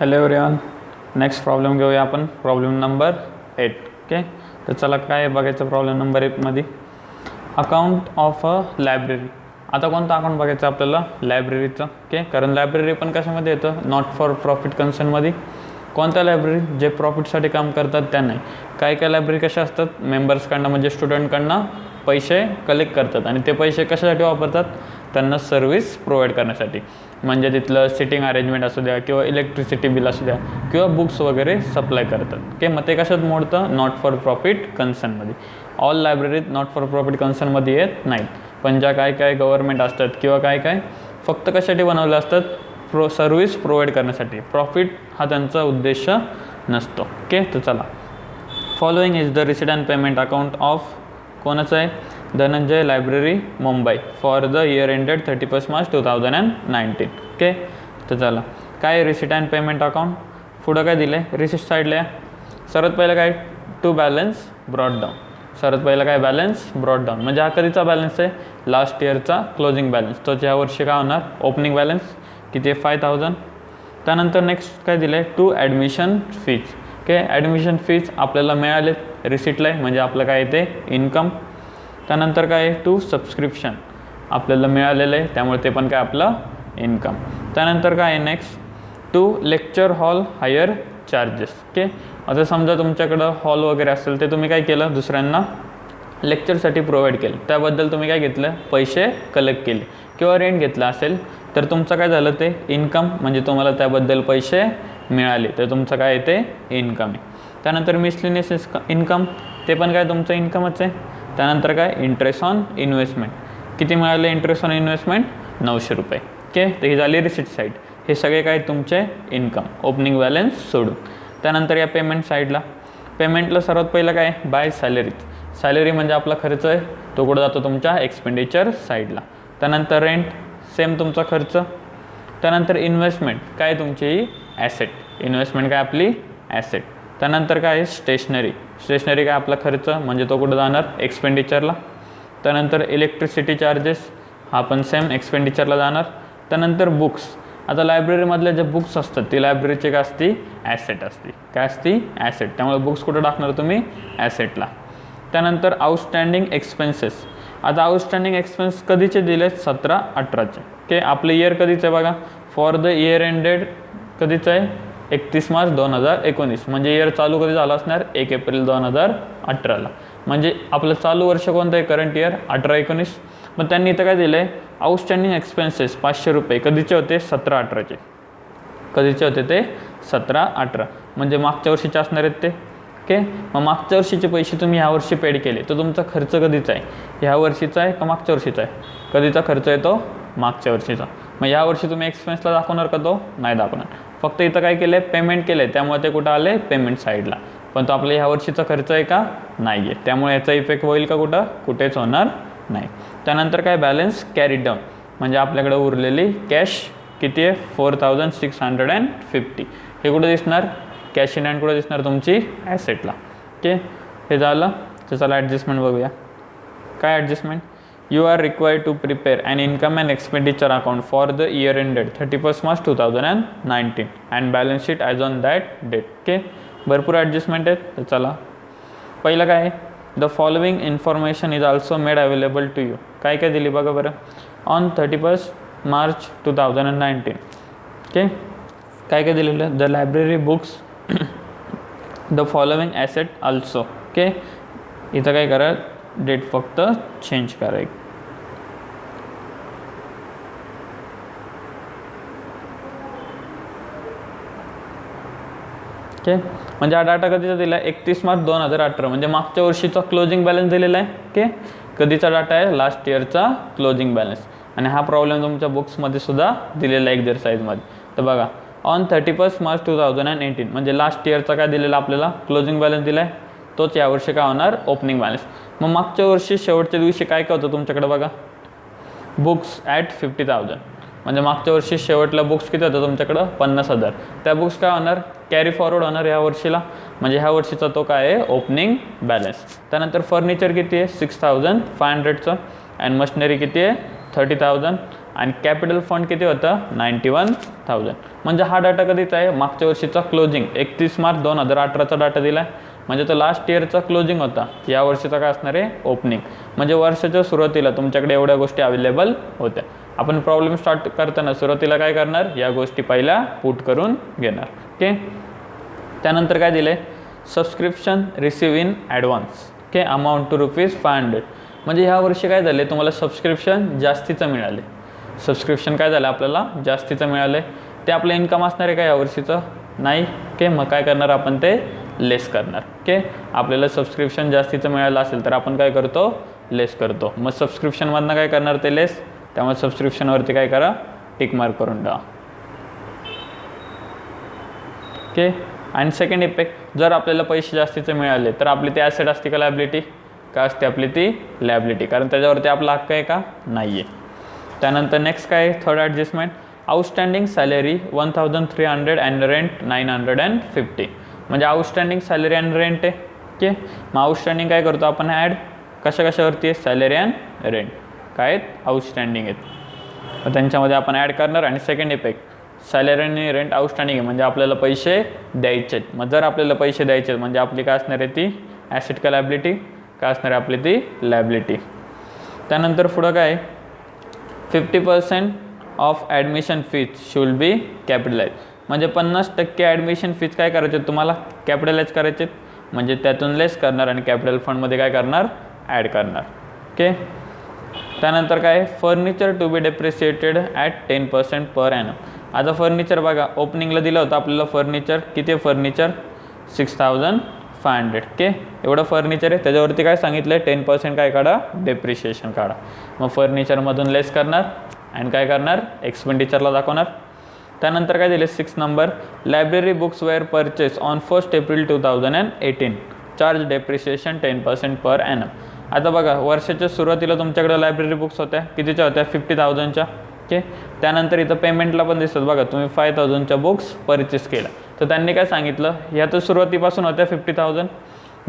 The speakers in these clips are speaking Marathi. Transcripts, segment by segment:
हॅलो एव्हरीवन, नेक्स्ट प्रॉब्लेम घेऊया आपण. Problem number 8. ओके, तर चला काय बघायचं प्रॉब्लेम नंबर 8मध्ये. Account of a library. आता कोणतं अकाउंट बघायचं आपल्याला? लायब्ररीचं. ओके, कारण लायब्ररी पण कशामध्ये येतं? नॉट फॉर प्रॉफिट कन्सर्नमध्ये. कोणत्या लायब्ररी? जे प्रॉफिटसाठी काम करतात त्या नाही. काही काही लायब्ररी कशा असतात? मेंबर्सकडनं म्हणजे स्टुडंटकडनं पैसे कलेक्ट करतात आणि ते पैसे कशासाठी वापरतात? त्यांना सर्व्हिस प्रोव्हाइड करण्यासाठी. म्हणजे तिथलं सिटिंग अरेंजमेंट असू द्या किंवा इलेक्ट्रिसिटी बिल असू द्या किंवा बुक्स वगैरे सप्लाय करतात. ओके, मग ते कशात मोडतं? नॉट फॉर प्रॉफिट कन्सर्नमध्ये. All libraries not for profit कन्सर्नमध्ये येत नाहीत. पण ज्या काय काय गव्हर्नमेंट असतात किंवा काय काय फक्त कशासाठी बनवले असतात? सर्व्हिस प्रोव्हाइड करण्यासाठी. प्रॉफिट हा त्यांचा उद्देश नसतो. ओके, तर चला. Following is the receipt and payment account of कोणाचं आहे? Dhananjay library Mumbai for the year ended 31 March 2019. Okay, तर चला काय रिसिट अँड पेमेंट अकाउंट? पुढं काय दिलं आहे? रिसिट साईडला सर्वात पहिलं काय? To balance brought down. सर्वात पहिलं काय? Balance brought down. म्हणजे हा कधीचा बॅलन्स आहे? लास्ट इयरचा क्लोजिंग बॅलन्स. तो ह्या वर्षी काय होणार? ओपनिंग बॅलन्स किती आहे? 5000. त्यानंतर नेक्स्ट काय दिलं आहे? To admission fees. Okay, admission fees आपल्याला मिळाले रिसिटला आहे, म्हणजे आपलं काय येते? इन्कम. त्यानंतर काय? टू सबस्क्रिप्शन आपल्याला मिळालेलं आहे, त्यामुळे ते पण काय आपलं इन्कम. त्यानंतर काय आहे? Next to lecture hall hire charges. Okay, आता समजा तुमच्याकडं हॉल वगैरे असेल ते तुम्ही काय केलं? दुसऱ्यांना लेक्चरसाठी प्रोव्हाइड केलं, त्याबद्दल तुम्ही काय घेतलं? पैसे कलेक्ट केले किंवा रेंट घेतला असेल तर तुमचं काय झालं? ते इन्कम. म्हणजे तुम्हाला त्याबद्दल पैसे मिळाले तर तुमचं काय येते? इन्कम आहे. त्यानंतर मिसलिनियस इन्कम, ते पण काय तुमचं इन्कमच आहे. त्यानंतर काय? Interest on investment. किती मिळाले इंटरेस्ट ऑन इन्व्हेस्टमेंट? 900 रुपये. ओके, तर ही झाली रिसिट साईड. हे सगळे काय तुमचे इन्कम, ओपनिंग बॅलन्स सोडून. त्यानंतर या पेमेंट साईडला, पेमेंटला सर्वात पहिलं काय? Bye salary. सॅलरी म्हणजे आपला खर्च आहे, तो कुठं जातो? तुमच्या एक्सपेंडिचर साईडला. त्यानंतर रेंट, सेम तुमचा खर्च. त्यानंतर इन्व्हेस्टमेंट काय? तुमची ॲसेट. इन्व्हेस्टमेंट काय? आपली ॲसेट. त्यानंतर काय आहे? स्टेशनरी. स्टेशनरी काय? आपला खर्च, म्हणजे तो कुठं जाणार? एक्सपेंडिचरला. त्यानंतर इलेक्ट्रिसिटी चार्जेस, हा पण सेम एक्सपेंडिचरला जाणार. त्यानंतर बुक्स. आता लायब्ररीमधल्या जे बुक्स असतात ती लायब्ररीची काय असती? ॲसेट असते. काय असती? ॲसेट. त्यामुळे बुक्स कुठं टाकणार तुम्ही? ॲसेटला. त्यानंतर आउटस्टँडिंग एक्सपेन्सेस. आता आउटस्टँडिंग एक्सपेन्स कधीचे दिले? 17-18चे. ओके, आपलं इयर कधीचं आहे बघा? फॉर द इयर एंडेड कधीचं आहे? 31 मार्च 2019. म्हणजे इयर चालू कधी झाला असणार? 1 एप्रिल 2018ला. म्हणजे आपलं चालू वर्ष कोणतं आहे? Current year 18-19. मग त्यांनी इथं काय दिलं आहे? आउटस्टँडिंग एक्सपेन्सेस 500 रुपये. कधीचे होते? 17-18चे. कधीचे होते ते? 17-18. म्हणजे मागच्या वर्षीचे असणार आहेत ते. ओके, मग मागच्या वर्षीचे पैसे तुम्ही ह्या वर्षी पेड केले तर तुमचा खर्च कधीचा आहे? ह्या वर्षीचा आहे का मागच्या वर्षीचा आहे? कधीचा खर्च येतो? मागच्या वर्षीचा. मग ह्या वर्षी तुम्ही एक्सपेन्सला दाखवणार का? तो नाही दाखवणार. फक्त इथं काय केलं आहे? पेमेंट केलं आहे, त्यामुळे ते कुठं आले? पेमेंट साईडला. पण तो आपल्या ह्या वर्षीचा खर्च आहे का? नाही आहे. त्यामुळे याचा इफेक्ट होईल का कुठं? कुठेच होणार नाही. त्यानंतर काय? Balance carry down. म्हणजे आपल्याकडे उरलेली कॅश किती आहे? 4650. हे कुठं दिसणार? कॅश इन हँड कुठं दिसणार? तुमची ॲसेटला. ओके, हे झालं. तर चला ॲडजस्टमेंट बघूया. काय adjustment? You are required to prepare an income and expenditure account for the year ended 31 March 2019 and balance sheet as on that date. Okay, भरपूर ॲडजस्टमेंट आहेत. तर चला पहिलं काय आहे? The following information is also made available to you. काय काय दिली बघा बरं? On 31 March 2019. ओके, काय काय दिलेलं? The library books the following asset also. Okay, इथं काय करा? डेट फक्त चेंज करा. ओके, म्हणजे हा डाटा कधीचा दिला आहे? 31 मार्च 2018. म्हणजे मागच्या वर्षीचा क्लोजिंग बॅलन्स दिलेला आहे. ओके, कधीचा डाटा आहे? लास्ट इयरचा क्लोजिंग बॅलन्स. आणि हा प्रॉब्लेम तुमच्या बुक्समध्ये सुद्धा दिलेला आहे एक्झरसाईजमध्ये. तर बघा, ऑन 31 मार्च 2018 म्हणजे लास्ट इयरचा काय दिलेला आपल्याला? क्लोजिंग बॅलन्स दिला आहे. तोच यावर्षी काय होणार? Opening balance. मग मागच्या वर्षी शेवटच्या दिवशी काय काय होतं तुमच्याकडे बघा? Books at 50,000. म्हणजे मागच्या वर्षी शेवटला बुक्स किती होतं तुमच्याकडं? 50,000. त्या बुक्स काय होणार? कॅरी फॉरवर्ड होणार ह्या वर्षीला. म्हणजे ह्या वर्षीचा तो काय आहे? Opening balance. त्यानंतर फर्निचर किती आहे? 6500चं. अँड मशिनरी किती आहे? 30,000. आणि कॅपिटल फंड किती होतं? 91,000. म्हणजे हा डाटा कधीचा आहे, मागच्या वर्षीचा क्लोजिंग 31 मार्च 2018चा डाटा दिला आहे, म्हणजे तो लास्ट इयरचा क्लोजिंग होता. या वर्षीचा काय असणार आहे, ओपनिंग. म्हणजे वर्षाच्या सुरुवातीला तुमच्याकडे एवढ्या गोष्टी अवेलेबल होत्या. आपण प्रॉब्लेम स्टार्ट करताना सुरुवातीला काय करणार, या गोष्टी पहिल्या पुट करून घेणार. ओके. त्यानंतर काय दिले, subscription receive in advance. Okay, amount to ₹500. म्हणजे ह्या वर्षी काय झाले, तुम्हाला सबस्क्रिप्शन जास्तीचं मिळाले. सबस्क्रिप्शन काय झालं आपल्याला जास्तीचं मिळालं आहे. ते आपलं इन्कम असणार आहे का या वर्षीचं, नाही. ओके, मग काय करणार आपण, ते लेस करणार. ओके, आपल्याला सबस्क्रिप्शन जास्तीचं मिळालं असेल तर आपण काय करतो, लेस करतो. मग सबस्क्रिप्शनमधनं काय करणार, ते लेस. त्यामुळे सबस्क्रिप्शनवरती काय करा, टिक मार्क करून ठेवा. ओके. आणि सेकंड इफेक्ट, जर आपल्याला पैसे जास्तीचे मिळाले तर आपली ती ॲसेट असते का लायबिलिटी, का असते आपली ती लायबिलिटी, कारण त्याच्यावरती आपला हक्क आहे का, नाही आहे. त्यानंतर नेक्स्ट काय, third adjustment, outstanding salary 1300 and rent 950. म्हणजे आउटस्टँडिंग सॅलरी अँड रेंट आहे. ओके, मग आउटस्टँडिंग काय करतो आपण ॲड, कशाकशावरती आहे, सॅलरी अँड रेंट काय आहेत, आउटस्टँडिंग आहेत. मग त्यांच्यामध्ये आपण ॲड करणार. आणि सेकंड इफेक्ट, सॅलरी आणि रेंट आउटस्टँडिंग आहे, म्हणजे आपल्याला पैसे द्यायचे आहेत. मग जर आपल्याला पैसे द्यायचे आहेत म्हणजे आपली काय असणार आहे, ती ॲसेट का लायबिलिटी, काय असणार आहे आपली ती लायबिलिटी. त्यानंतर पुढं काय, 50% of admission fees shall be capitalise. म्हणजे 50% ॲडमिशन फीज काय करायचे तुम्हाला, कॅपिटलाइज करायचे, म्हणजे त्यातून लेस करणार आणि कॅपिटल फंडमध्ये काय करणार, ॲड करणार. ओके. त्यानंतर काय, furniture to be depreciated at 10% per annum. आता फर्निचर बघा, ओपनिंगला दिलं होतं आपल्याला फर्निचर, किती आहे फर्निचर, 6500. ओके, एवढं फर्निचर आहे. त्याच्यावरती काय सांगितलं आहे, 10% काय काढा, डेप्रिशिएशन काढा. मग फर्निचरमधून लेस करणार आणि काय करणार, एक्सपेंडिचरला दाखवणार. त्यानंतर काय दिले, 6 number, library books were purchase on 1 April 2018, charge depreciation 10% per annum. आता बघा, वर्षाच्या सुरुवातीला तुमच्याकडे लायब्ररी बुक्स होत्या, कितीच्या होत्या, 50,000च्या. ओके. त्यानंतर इथं पेमेंटला पण दिसत बघा, तुम्ही 5,000च्या बुक्स परचेस केला, तर त्यांनी काय सांगितलं, ह्या तर सुरुवातीपासून होत्या 50,000.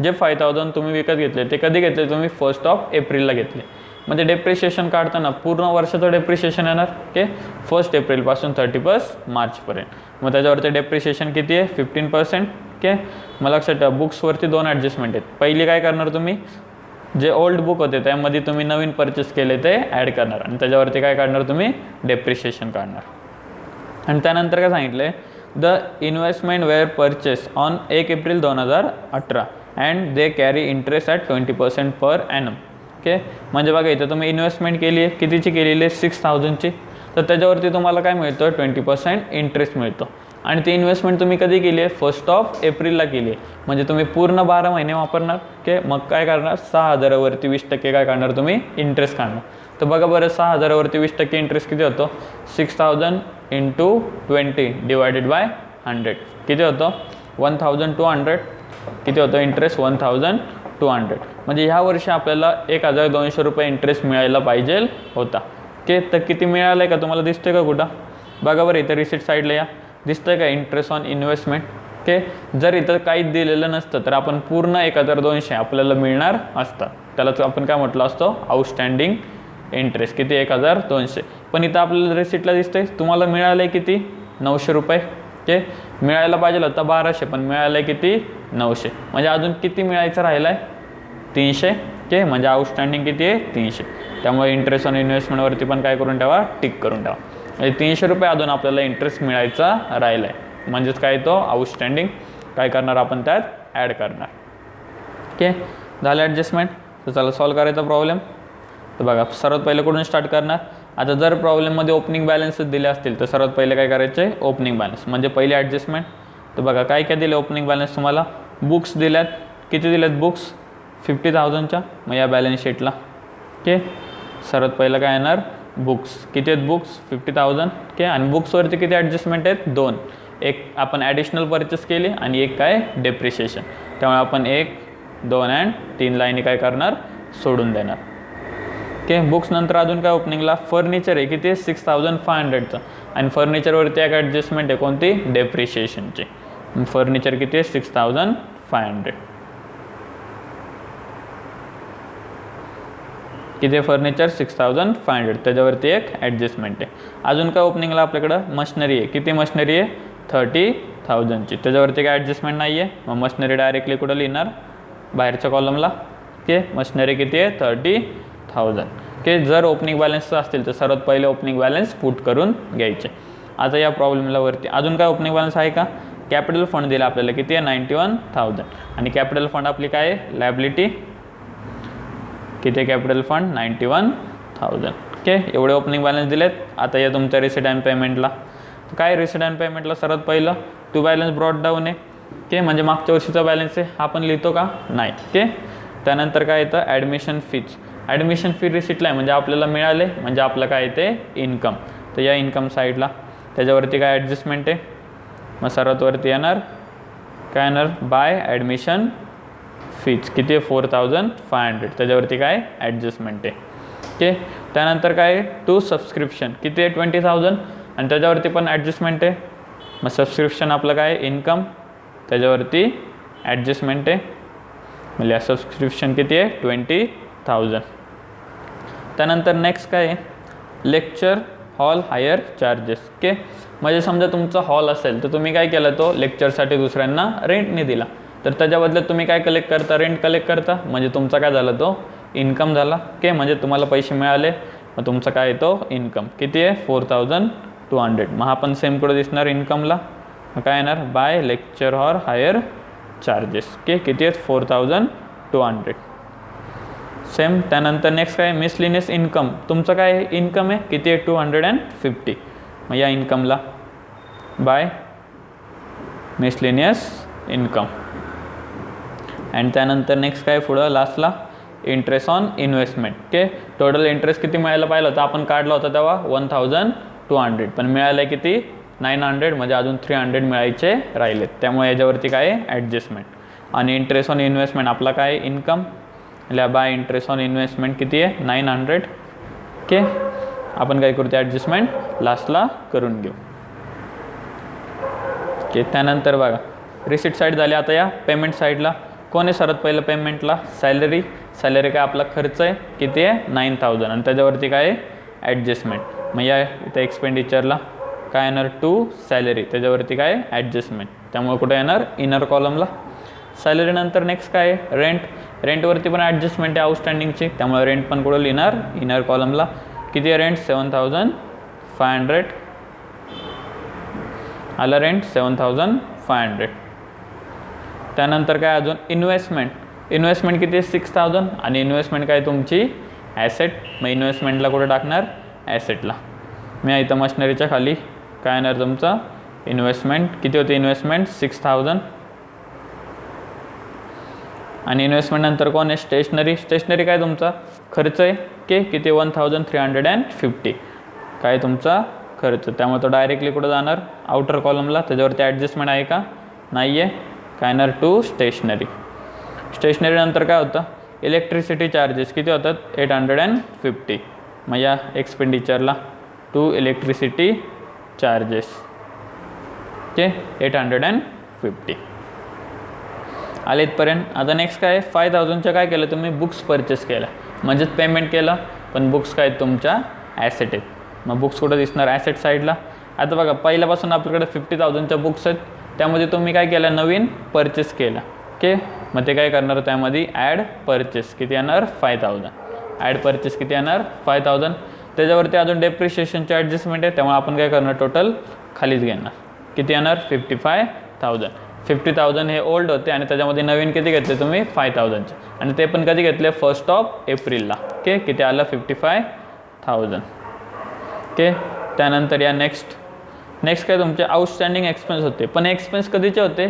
जे 5,000 तुम्ही विकत घेतले ते कधी घेतले, तुम्ही 1 एप्रिलला घेतले. म्हणजे डेप्रिशिएशन काढताना पूर्ण वर्षाचं डेप्रिशिएशन येणार. ओके, 1 एप्रिलपासून 31 मार्चपर्यंत. मग त्याच्यावरती डेप्रिशिएशन किती आहे, 15%. ओके, मग लक्षात ठेवा, बुक्सवरती 2 ॲडजस्टमेंट आहेत. पहिली काय करणार, तुम्ही जे ओल्ड बुक होते त्यामध्ये तुम्ही नवीन परचेस केले ते ॲड करणार आणि त्याच्यावरती काय काढणार, तुम्ही डेप्रिशिएशन काढणार. आणि त्यानंतर काय सांगितलं आहे, the investment were purchase on 1 April 2018 and they carry interest at 20% per annum. Okay, म्हणजे बघा इथं तुम्ही इन्व्हेस्टमेंट केली आहे, कितीची केलेली आहे, 6000ची, तर त्याच्यावरती तुम्हाला काय मिळतं, 20% इंटरेस्ट मिळतो. आणि ती इन्व्हेस्टमेंट तुम्ही कधी केली आहे, 1 एप्रिलला केली आहे, म्हणजे तुम्ही पूर्ण 12 महिने वापरणार. ओके, मग काय करणार, 6000वरती 20% काय काढणार, तुम्ही इंटरेस्ट काढणार. तर बघा बरं, 6000वरती 20% इंटरेस्ट किती होतो, 6000 × 20 डिवायडेड बाय 100 किती होतं, 1200. किती होतं इंटरेस्ट, 1200. म्हणजे ह्या वर्षी आपल्याला 1200 रुपये इंटरेस्ट मिळायला पाहिजे होता. ओके, तर किती मिळालं आहे का तुम्हाला दिसतं का कुठं, बघा बरं इथं रिसिट साईडला या, दिसतं का इंटरेस्ट ऑन इन्व्हेस्टमेंट. ओके, जर इथं काहीच दिलेलं नसतं तर आपण पूर्ण 1200 आपल्याला मिळणार असतं. त्यालाच आपण काय म्हटलं असतो, आउटस्टँडिंग इंटरेस्ट. किती, 1200. पण इथं आपल्याला रिसिटला दिसतंय तुम्हाला मिळालं आहे किती, 900 रुपये. ओके, मिळायला पाहिजे होता 1200, पण मिळालं आहे किती, 900. म्हणजे अजून किती मिळायचं राहिलं आहे, 300. ओके, म्हणजे आउटस्टँडिंग किती आहे, 300. त्यामुळे इंटरेस्ट ऑन इन्व्हेस्टमेंटवरती पण काय करून ठेवा, टिक करून ठेवा. म्हणजे 300 रुपये अजून आपल्याला इंटरेस्ट मिळायचा राहिला आहे. म्हणजेच काय, तो आउटस्टँडिंग काय करणार आपण त्यात ॲड करणार. ओके, झालं ॲडजस्टमेंट. तर चला सॉल्व करायचा प्रॉब्लेम. तर बघा, सर्वात पहिले कुठून स्टार्ट करणार. आता जर प्रॉब्लेममध्ये ओपनिंग बॅलन्सच दिले असतील तर सर्वात पहिले काय करायचे, ओपनिंग बॅलन्स म्हणजे पहिली ॲडजस्टमेंट. तर बघा काय काय दिले ओपनिंग बॅलन्स तुम्हाला, बुक्स दिल्यात, किती दिल्यात बुक्स, 50,000च्या. मग या बॅलन्स शीटला ओके सर्वात पहिलं काय येणार, बुक्स. किती आहेत बुक्स, 50,000. ओके, आणि बुक्सवरती किती ॲडजस्टमेंट आहेत, 2. एक आपण ॲडिशनल परचेस केली आणि एक काय डेप्रिशिएशन. त्यामुळे आपण 1, 2 आणि 3 लाईनी काय करणार, सोडून देणार. ओके, बुक्स नंतर अजून काय ओपनिंगला फर्निचर आहे, किती 6,500चं. आणि फर्निचरवरती एक ॲडजस्टमेंट आहे कोणती, डेप्रिशिएशनची. फर्निचर किती आहे 6,500. किती फर्निचर 6500, त्याच्यावरती एक ॲडजस्टमेंट आहे. अजून काय ओपनिंगला आपल्याकडं मशनरी आहे. किती मशनरी आहे 30,000ची, त्याच्यावरती काय ॲडजस्टमेंट नाही आहे. मग मशनरी डायरेक्टली कुठं लिहिणार बाहेरच्या कॉलमला. ओके, मशनरी किती आहे 30,000. ओके, जर ओपनिंग बॅलन्स असतील तर सर्वात पहिले ओपनिंग बॅलन्स पुट करून घ्यायचे. आता या प्रॉब्लेमला वरती अजून काय ओपनिंग बॅलन्स आहे का. कॅपिटल फंड दिला आपल्याला किती आहे 91,000 आणि कॅपिटल फंड आपली काय आहे लायबिलिटी किती आहे कॅपिटल फंड 91,000. ओके, एवढे ओपनिंग बॅलन्स दिलेत. आता या तुमच्या रिसिट अँड पेमेंटला काय रिसिट अँड पेमेंटला सर्वात पहिलं टू बॅलन्स ब्रॉड डाऊन आहे. ओके, म्हणजे मागच्या वर्षीचा बॅलन्स आहे आपण लिहितो का नाही. ओके, त्यानंतर काय येतं ॲडमिशन फीज. ॲडमिशन फी रिसिटला आहे म्हणजे आपल्याला मिळाले म्हणजे आपलं काय ते इन्कम. तर या इन्कम साईडला त्याच्यावरती काय ॲडजस्टमेंट आहे. मग सर्वात वरती येणार काय येणार बाय ॲडमिशन फीज किती आहे 4,500, त्याच्यावरती काय ॲडजस्टमेंट आहे. ओके, त्यानंतर काय टू सबस्क्रिप्शन किती आहे 20,000 आणि त्याच्यावरती पण ॲडजस्टमेंट आहे. मग सबस्क्रिप्शन आपलं काय इन्कम त्याच्यावरती ॲडजस्टमेंट आहे. म्हणजे या सबस्क्रिप्शन किती आहे 20,000. त्यानंतर नेक्स्ट काय आहे lecture hall hire charges. Okay, म्हणजे समजा तुमचा हॉल असेल तर तुम्ही काय केलं तो लेक्चरसाठी दुसऱ्यांना रेंटने दिला तर त्याच्या बदल्यात तुम्ही काय कलेक्ट करता रेंट कलेक्ट करता म्हणजे तुमचा काय झाला तो इन्कम झाला. ओके, म्हणजे तुम्हाला पैसे मिळाले मग तुमचा काय तो इन्कम किती आहे 4,200. मग हा पण सेम कुठं दिसणार इन्कमला मग काय येणार by lecture hall hire charges. Okay, किती आहेत 4,200 सेम. त्यानंतर नेक्स्ट काय मिसलिनियस इन्कम तुमचं काय इन्कम आहे किती आहे 250. मग या इन्कमला बाय मिसलिनियस इन्कम. अँड त्यानंतर नेक्स्ट काय पुढं लास्टला interest on investment. Okay, total interest किती मिळायला पाहिलं होतं आपण काढला होता तेव्हा 1,200 पण मिळालं आहे किती 900 म्हणजे अजून 300 मिळायचे राहिलेत. त्यामुळे याच्यावरती काय आहे ॲडजस्टमेंट. आणि इंटरेस्ट ऑन इन्व्हेस्टमेंट आपला काय इन्कम म्हणजे बाय इंटरेस्ट ऑन इन्व्हेस्टमेंट किती आहे 900. ओके, आपण काय करू ते ॲडजस्टमेंट लास्टला करून घेऊ. ओके, त्यानंतर बघा रिसिट साईड झाली. आता या पेमेंट साईडला कोण आहे सर्वात पहिलं पेमेंटला सॅलरी. सॅलरी काय आपला खर्च आहे किती आहे 9,000 आणि त्याच्यावरती काय आहे ॲडजस्टमेंट. मग या इथं एक्सपेंडिचरला काय येणार टू सॅलरी त्याच्यावरती काय ॲडजस्टमेंट. त्यामुळे कुठे येणार इनर कॉलमला. सॅलरी नंतर नेक्स्ट काय आहे रेंट. रेंटवरती पण ॲडजस्टमेंट आहे आउटस्टँडिंगची त्यामुळे रेंट पण कुठं लिहिणार इनर कॉलमला. किती आहे रेंट 7,500 आला रेंट 7,500. त्यानंतर काय अजून इन्व्हेस्टमेंट. इन्व्हेस्टमेंट किती आहे 6,000 आणि इन्व्हेस्टमेंट काय तुमची ॲसेट. मग इन्व्हेस्टमेंटला कुठं टाकणार ॲसेटला. मी इथं मशनरीच्या खाली काय येणार तुमचं इन्व्हेस्टमेंट किती होते इन्व्हेस्टमेंट 6,000 आणि इन्व्हेस्टमेंट नंतर कोण आहे स्टेशनरी. स्टेशनरी काय तुमचा खर्च आहे की किती 1,350 काय तुमचा खर्च. त्यामुळे तो डायरेक्टली कुठं जाणार आउटर कॉलमला. त्याच्यावरती ॲडजस्टमेंट आहे का नाही आहे काय येणार टू स्टेशनरी. स्टेशनरी नंतर काय होतं इलेक्ट्रिसिटी चार्जेस किती होतात 850. मग या एक्सपेंडिचरला टू इलेक्ट्रिसिटी चार्जेस ओके 850 आले इथपर्यंत. आता नेक्स्ट काय 5,000च्या काय केलं तुम्ही बुक्स परचेस केलं म्हणजेच पेमेंट केलं पण बुक्स काय तुमच्या ॲसेट आहेत. मग बुक्स कुठं दिसणार ॲसेट साईडला. आता बघा पहिल्यापासून आपल्याकडे 50,000च्या बुक्स आहेत त्यामध्ये तुम्ही काय केलं नवीन परचेस केला ओके. मग ते काय करणार त्यामध्ये ॲड परचेस किती येणार 5,000. ॲड परचेस किती येणार 5,000. त्याच्यावरती अजून डेप्रिशिएशनची ॲडजस्टमेंट आहे त्यामुळे आपण काय करणार टोटल खालीच घेणार किती येणार 55,000. 50,000 हे ओल्ड होते आणि त्याच्यामध्ये नवीन किती घेतले तुम्ही 5,000चे आणि ते पण कधी घेतले 1 एप्रिलला ओके. किती आलं 55,000 ओके. त्यानंतर या नेक्स्ट काय तुमचे आउटस्टँडिंग एक्सपेन्स होते पण एक्सपेन्स कधीचे होते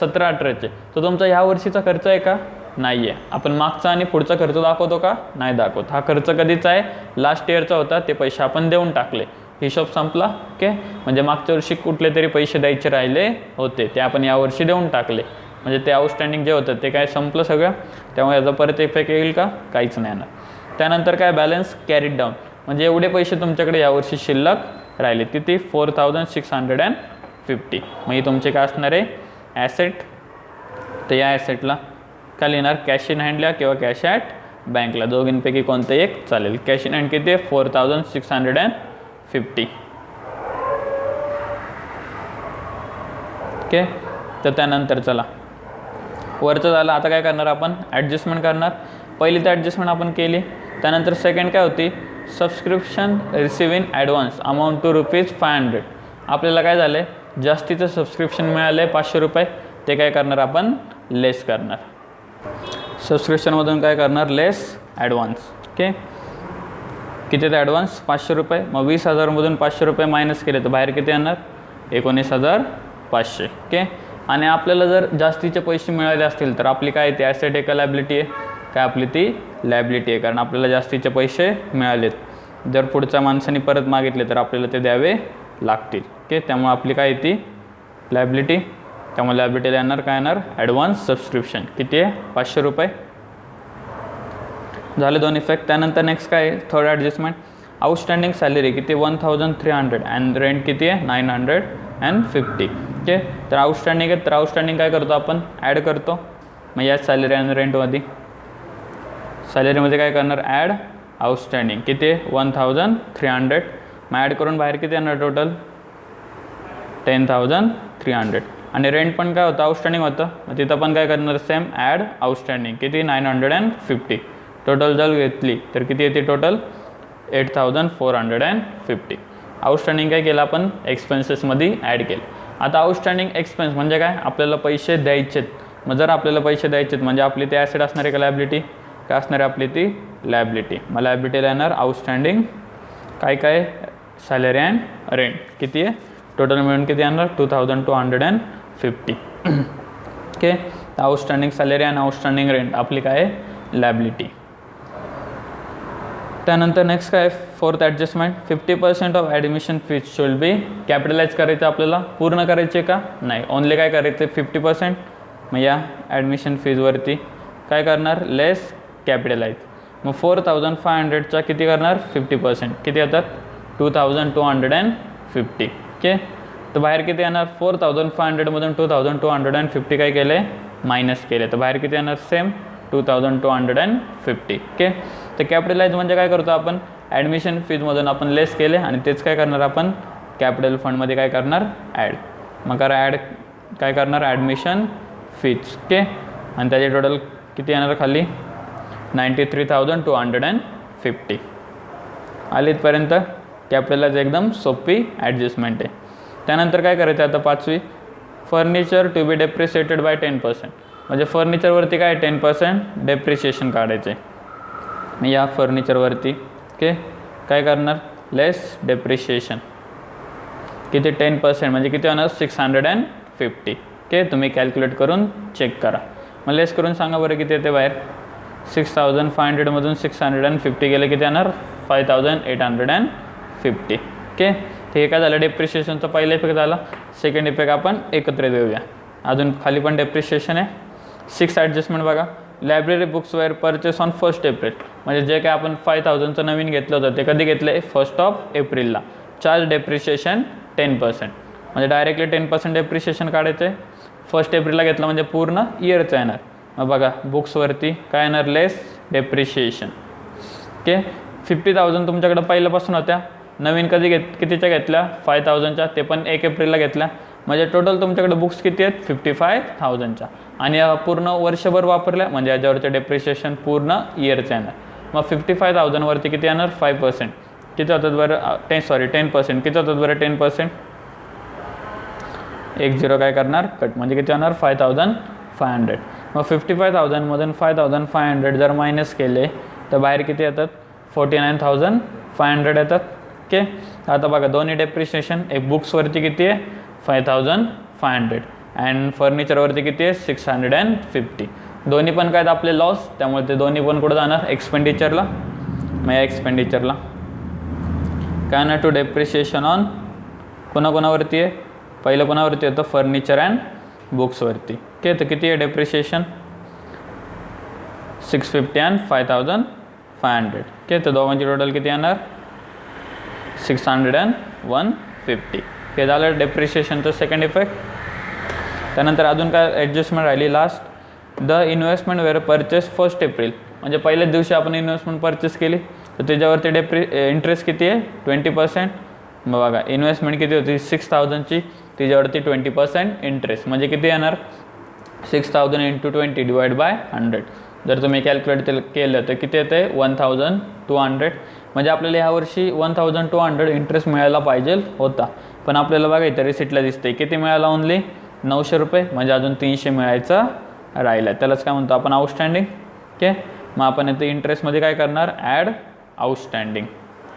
17-18चे. तो तुमचा ह्या वर्षीचा खर्च आहे का नाही आहे. आपण मागचा आणि पुढचा खर्च दाखवतो का नाही दाखवत. हा खर्च कधीचा आहे लास्ट इयरचा होता ते पैसे आपण देऊन टाकले हिशोब संपला ओके. म्हणजे मागच्या वर्षी कुठले तरी पैसे द्यायचे राहिले होते ते आपण यावर्षी देऊन टाकले म्हणजे ते आउटस्टँडिंग जे होतं ते काय संपलं सगळं. त्यामुळे याचा परत इफेक्ट येईल का काहीच नाही येणार. त्यानंतर काय बॅलन्स कॅरीड डाऊन म्हणजे एवढे पैसे तुमच्याकडे यावर्षी शिल्लक राहिले किती 4,650. मग ही तुमचे काय असणार आहे ॲसेट. तर या ॲसेटला काय लिहिणार कॅश इन हँडला किंवा कॅश ॲट बँकला, दोघींपैकी कोणतं एक चालेल. कॅश इन हँड किती आहे 4650. ओके, तर त्यानंतर चला वरचं झालं. आता काय करणार आपण ॲडजस्टमेंट करणार. पहिली तर ॲडजस्टमेंट आपण केली. त्यानंतर सेकंड काय होती subscription receive in advance amount to ₹500. आपल्याला काय झालं आहे जास्तीचं सबस्क्रिप्शन मिळालं आहे ₹500, ते काय करणार आपण लेस करणार. सबस्क्रिप्शनमधून काय करणार लेस ॲडव्हान्स. ओके, किती ते ॲडव्हान्स ₹500. मग 20,000मधून ₹500 मायनस केले तर बाहेर किती येणार 19,500. ओके, आणि आपल्याला जर जास्तीचे पैसे मिळाले असतील तर आपली काय ती ॲसेट आहे का लायबिलिटी आहे, काय आपली ती लायबिलिटी आहे, कारण आपल्याला जास्तीचे पैसे मिळालेत. जर पुढच्या माणसाने परत मागितले तर आपल्याला ते द्यावे लागतील. ओके, त्यामुळे आपली काय ती लायबिलिटी. त्यामुळे लायबिलिटीला येणार काय येणार ॲडव्हान्स सबस्क्रिप्शन किती आहे ₹500. झाले दोन इफेक्ट. त्यानंतर नेक्स्ट काय थर्ड ॲडजस्टमेंट आउटस्टँडिंग सॅलरी किती 1300 अँड रेंट किती आहे 950. ओके, तर आउटस्टँडिंग आहे तर आउटस्टँडिंग काय करतो आपण ॲड करतो. मग या सॅलरी आणि रेंटमध्ये सॅलरीमध्ये काय करणार ॲड आउटस्टँडिंग किती आहे 1300. मग ॲड करून बाहेर किती येणार टोटल 10,300. आणि रेंट पण काय होतं आउटस्टँडिंग होतं. मग तिथं पण काय करणार सेम ॲड आउटस्टँडिंग किती 950. टोटल जर घेतली तर किती येते टोटल 8,450. आउटस्टँडिंग काय केलं आपण एक्सपेन्सेसमध्ये ॲड केलं. आता आउटस्टँडिंग एक्सपेन्स म्हणजे काय आपल्याला पैसे द्यायचेत. मग जर आपल्याला पैसे द्यायचेत म्हणजे आपली ती ॲसेट असणार आहे का लायबिलिटी, काय असणार आहे आपली ती लायबिलिटी. मग लायबिलिटीला येणार आउटस्टँडिंग काय काय सॅलरी अँड रेंट किती आहे टोटल मिळून किती येणार 2,250. Okay, outstanding salary and outstanding rent आपली काय आहे लायबिलिटी. त्यानंतर नेक्स्ट काय fourth adjustment 50% of admission fees should be capitalise करायचं आपल्याला पूर्ण करायचे का नाही ओनली काय करायचं 50%. मग या ॲडमिशन फीजवरती काय करणार लेस कॅपिटलाइज. मग 4,500चा किती करणार 50% किती येतात 2,250. ओके, तर बाहेर किती येणार 4,500मधून 2,250 काय केलं आहे मायनस केले तर बाहेर किती येणार सेम 2,250. ओके, तर कॅपिटलाइज म्हणजे काय करतो आपण ॲडमिशन फीजमधून आपण लेस केले आणि तेच काय करणार आपण कॅपिटल फंडमध्ये काय करणार ॲड. मग करा ॲड काय करणार ॲडमिशन फीज. ओके, आणि त्याचे टोटल किती येणार खाली 93,250. आली इथपर्यंत कॅपिटलाइज एकदम सोपी ॲडजस्टमेंट आहे. त्यानंतर काय करायचं आता पाचवी furniture to be depreciated by 10%. म्हणजे फर्निचरवरती काय 10% डेप्रिशिएशन काढायचं आहे. मग या फर्निचरवरती ओके काय करणार लेस डेप्रिशिएशन किती 10% म्हणजे किती होणार 650. ओके, तुम्ही कॅल्क्युलेट करून चेक करा. मग लेस करून सांगा बरं किती येते बाहेर 6,500मधून 650 गेले किती येणार 5,850. ओके, तर हे काय झालं डेप्रिशिएशनचा पहिला इफेक्ट झाला. सेकंड इफेक्ट आपण एकत्र देऊया. अजून खाली पण डेप्रिशिएशन आहे. 6 ॲडजस्टमेंट बघा library books were purchase on 1 April. म्हणजे जे काय आपण 5,000चं नवीन घेतलं होतं ते कधी घेतलं आहे 1 एप्रिलला. चार्ज डेप्रिशिएशन 10% म्हणजे डायरेक्टली 10% डेप्रिशिएशन काढायचं आहे. 1 एप्रिलला घेतलं म्हणजे पूर्ण इयरचं येणार. मग बघा बुक्सवरती काय येणार लेस डेप्रिशिएशन. ओके, 50,000 तुमच्याकडं पहिल्यापासून होत्या नवीन कधी कितीच्या घेतल्या 5,000च्या ते पण 1 एप्रिलला घेतल्या. म्हणजे टोटल तुमच्याकडे बुक्स किती आहेत 55,000च्या आणि पूर्ण वर्षभर वापरल्या म्हणजे याच्यावरचे डेप्रिशिएशन पूर्ण इयरचं येणार. मग 55,000वरती किती येणार 5% किती होतात बरं 10% किती होतात बरं 10% 10 काय करणार कट म्हणजे किती होणार 5,500. मग 55,000मधून 5,500 जर मायनस केले तर बाहेर किती येतात 49,500 येतात. ओके, आता बघा दोन्ही डेप्रिशिएशन एक बुक्सवरती किती आहे 5,500 अँड फर्निचरवरती किती आहे 650. दोन्ही पण काय आपले लॉस त्यामुळे ते दोन्ही पण कुठं जाणार एक्सपेंडिचरला. मग या एक्सपेंडिचरला काय ना टू डेप्रिशिएशन ऑन कोणाकोणावरती आहे पहिलं कोणावरती होतं फर्निचर अँड बुक्सवरती. ओके, तर किती आहे डेप्रिशिएशन 650 अँड 5,500. ओके, तर दोघांची टोटल किती येणार 600 अँड 150. हे झालं डेप्रिशिएशनचं सेकंड इफेक्ट. त्यानंतर अजून काय ॲडजस्टमेंट राहिली last the investment were purchase 1 April, म्हणजे पहिल्याच दिवशी आपण इन्व्हेस्टमेंट परचेस केली तर त्याच्यावरती इंटरेस्ट किती आहे 20%. मग बघा इन्व्हेस्टमेंट किती होती 6000ची, त्याच्यावरती 20% इंटरेस्ट, म्हणजे किती येणार 6000 × 20 डिवाइड बाय 100. जर तुम्ही कॅल्क्युलेट केलं तर किती येते 1200. म्हणजे आपल्याला ह्यावर्षी 1200 इंटरेस्ट मिळायला पाहिजे होता, पण आपल्याला बघा इथं रिसिटला दिसते किती मिळाला ओनली 900 रुपये, म्हणजे अजून 300 मिळायचा राहिला. त्यालाच काय म्हणतो आपण आउटस्टँडिंग. ओके, मग आपण इथे इंटरेस्टमध्ये काय करणार ॲड आउटस्टँडिंग,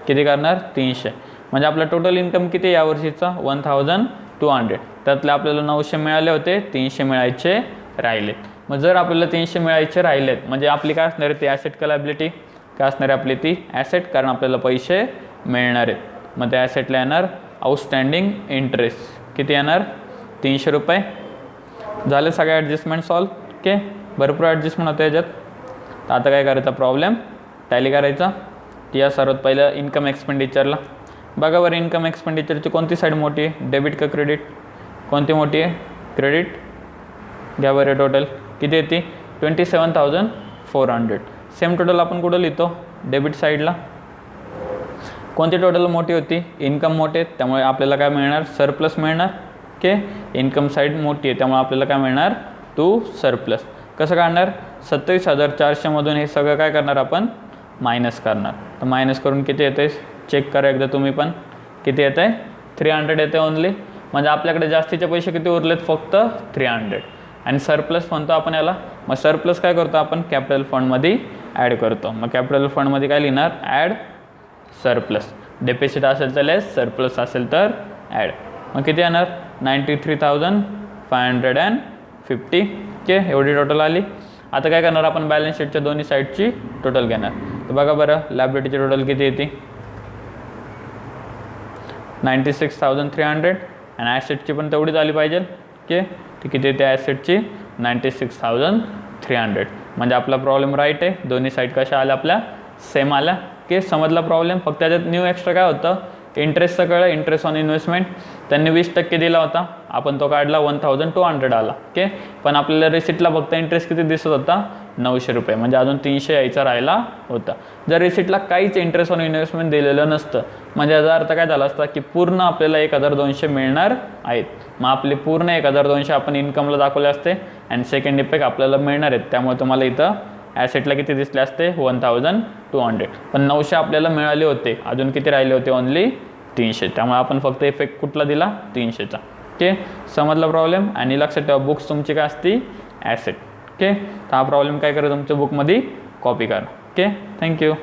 किती करणार 300. म्हणजे आपला टोटल इन्कम किती या वर्षीचा 1200, त्यातले आपल्याला 900 मिळाले होते, 300 मिळायचे राहिलेत. मग जर आपल्याला 300 मिळायचे राहिलेत म्हणजे आपली काय असणार आहे ती ॲसेट का लायबिलिटी, काय असणार आहे आपली ती ॲसेट, कारण आपल्याला पैसे मिळणार आहेत. मग त्या ॲसेटला येणार आउटस्टँडिंग इंटरेस्ट, किती येणार 300 रुपये. झाले सगळे ॲडजस्टमेंट सॉल्व. ओके, भरपूर ॲडजस्टमेंट होतं याच्यात. तर आता काय करायचा प्रॉब्लेम टॅली करायचा. या सर्वात पहिलं इन्कम एक्सपेंडिचरला बघा बरं, इन्कम एक्सपेंडिचरची कोणती साईड मोठी आहे, डेबिट का क्रेडिट, कोणती मोठी आहे क्रेडिट. घ्या बरं टोटल किती येते 27,400. सेम टोटल आपण कुठं लिहितो डेबिट साईडला. कोणती टोटल मोठी होती इन्कम मोठे, त्यामुळे आपल्याला काय मिळणार सरप्लस मिळणार. ओके, इन्कम साईड मोठी आहे त्यामुळे आपल्याला काय मिळणार सरप्लस. कसं काढणार 27,400 मधून हे सगळं काय करणार आपण मायनस करणार. तर मायनस करून किती येते चेक करा एकदा तुम्ही पण, किती येत आहे 300 येते ओनली. म्हणजे आपल्याकडे जास्तीचे पैसे किती उरलेत फक्त 300. आणि सरप्लस म्हणतो आपण याला. मग सरप्लस काय करतो आपण कॅपिटल फंडमध्ये ॲड करतो. मग कॅपिटल फंडमध्ये काय लिहिणार ॲड सरप्लस. डेपिसिट असेल तर लेस, सरप्लस असेल तर ॲड. मग किती येणार 93,550. ओके, एवढी टोटल आली. आता काय करणार आपण बॅलन्स शीटच्या दोन्ही साईडची टोटल घेणार. तर बघा बरं लायबिलिटीची टोटल किती येते 96,300 आणि ॲसेटची पण तेवढीच आली पाहिजे. ओके, ती किती येते ॲसेटची 96,300. म्हणजे आपला प्रॉब्लेम राईट आहे, दोन्ही साईड कशा आल्या आपल्या सेम आल्या. ओके, समजला प्रॉब्लेम. फक्त त्याच्यात न्यू एक्स्ट्रा काय होतं इंटरेस्टचं कळलं, इंटरेस्ट ऑन इन्व्हेस्टमेंट त्यांनी 20% दिला होता, आपण तो काढला 1200 आला. ओके, पण आपल्याला रिसिटला फक्त इंटरेस्ट किती दिसत होता 900 रुपये, म्हणजे अजून 300 यायचा राहिला होता. जर रिसिटला काहीच इंटरेस्ट ऑन इन्व्हेस्टमेंट दिलेलं नसतं म्हणजे याचा अर्थ काय झाला असता की पूर्ण आपल्याला 1200 मिळणार आहेत. मग आपले पूर्ण 1200 आपण इन्कमला दाखवले असते आणि सेकंड इफेक्ट आपल्याला मिळणार आहेत. त्यामुळे तुम्हाला इथं ॲसेटला किती दिसले असते 1200, पण 900 आपल्याला मिळाले होते, अजून किती राहिले होते ओनली 300. त्यामुळे आपण फक्त इफेक्ट कुठला दिला 300चा. ओके, समजला प्रॉब्लेम. आणि लक्षात ठेवा बुक्स तुमची काय असती ॲसेट. ओके, तर हा प्रॉब्लेम काय करा तुमच्या बुकमध्ये कॉपी करा. Okay, thank you.